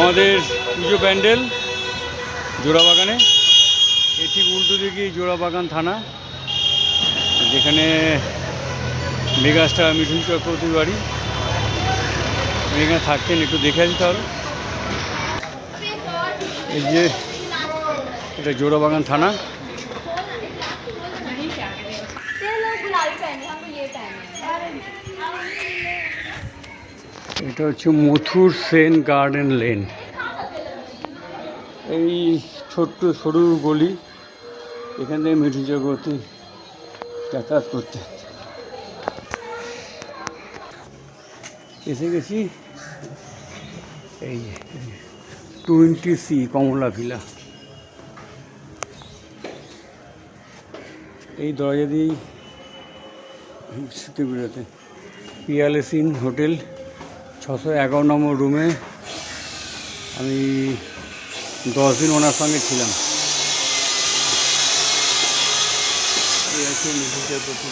আমাদের পুজো প্যান্ডেল জোড়াবাগানে, এটি উল্টো দিকে জোড়াবাগান থানা, যেখানে মেগাস্টার মিঠুন চক্রবর্তীর বাড়ি। এখানে থাকতেন, একটু দেখে আসি তাহলে। এই যে এটা জোড়াবাগান থানা। এটা হচ্ছে মথুর সেন গার্ডেন লেন। এই ছোট্ট সরু গলি, এখান থেকে মিঠুন চক্রবর্তী যাতায়াত করতে। এসে গেছি এই 20C কমলা ভিলা। এই দরজা দিয়েই শুতে বেরোতে। পিয়ালেসিন হোটেল 611 নম্বর রুমে আমি 10 দিন ওনার সঙ্গে ছিলাম। এই আছে মিঠুন চক্রবর্তী।